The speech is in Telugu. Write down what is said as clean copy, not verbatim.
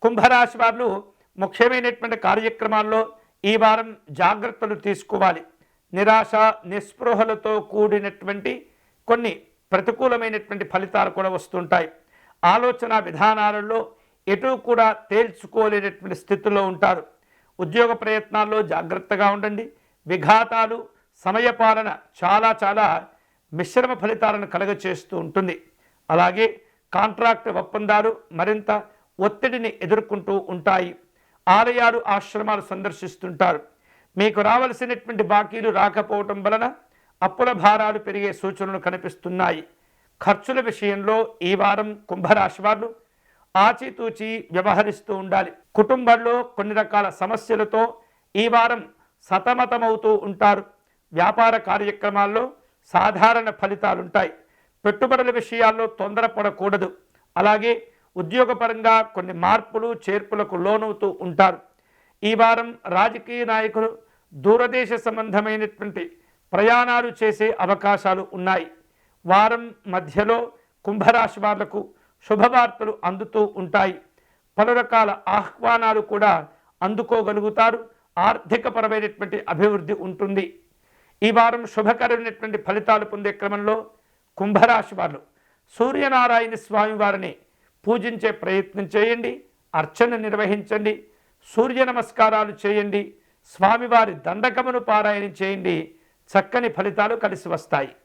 కుంభరాశి వారు ముఖ్యమైనటువంటి కార్యక్రమాల్లో ఈ వారం జాగ్రత్తలు తీసుకోవాలి. నిరాశ నిస్పృహలతో కూడినటువంటి కొన్ని ప్రతికూలమైనటువంటి ఫలితాలు కూడా వస్తుంటాయి. ఆలోచన విధానాలలో ఎటు కూడా తేల్చుకోలేనటువంటి స్థితిలో ఉంటారు. ఉద్యోగ ప్రయత్నాల్లో జాగ్రత్తగా ఉండండి. విఘాతాలు సమయపాలన చాలా మిశ్రమ ఫలితాలను కలుగచేస్తూ ఉంటుంది. అలాగే కాంట్రాక్ట్ ఒప్పందాలు మరింత ఒత్తిడిని ఎదుర్కొంటూ ఉంటాయి. ఆలయాలు ఆశ్రమాలు సందర్శిస్తుంటారు. మీకు రావలసినటువంటి బాకీలు రాకపోవటం వలన అప్పుల భారాలు పెరిగే సూచనలు కనిపిస్తున్నాయి. ఖర్చుల విషయంలో ఈ వారం కుంభరాశి వారు ఆచితూచి వ్యవహరిస్తూ ఉండాలి. కుటుంబంలో కొన్ని రకాల సమస్యలతో ఈ వారం సతమతమవుతూ ఉంటారు. వ్యాపార కార్యక్రమాల్లో సాధారణ ఫలితాలుంటాయి. పెట్టుబడుల విషయాల్లో తొందరపడకూడదు. అలాగే ఉద్యోగపరంగా కొన్ని మార్పులు చేర్పులకు లోనవుతూ ఉంటారు. ఈ వారం రాజకీయ నాయకులు దూరదేశ సంబంధమైనటువంటి ప్రయాణాలు చేసే అవకాశాలు ఉన్నాయి. వారం మధ్యలో కుంభరాశి వాళ్లకు శుభవార్తలు అందుతూ ఉంటాయి. పలు రకాల ఆహ్వానాలు కూడా అందుకోగలుగుతారు. ఆర్థికపరమైనటువంటి అభివృద్ధి ఉంటుంది. ఈ వారం శుభకరమైనటువంటి ఫలితాలు పొందే క్రమంలో కుంభరాశి వారు సూర్యనారాయణ స్వామి వారిని పూజించే ప్రయత్నం చేయండి. అర్చన నిర్వహించండి. సూర్య నమస్కారాలు చేయండి. స్వామివారి దండకమును పారాయణ చేయండి. చక్కని ఫలితాలు కలిసి వస్తాయి.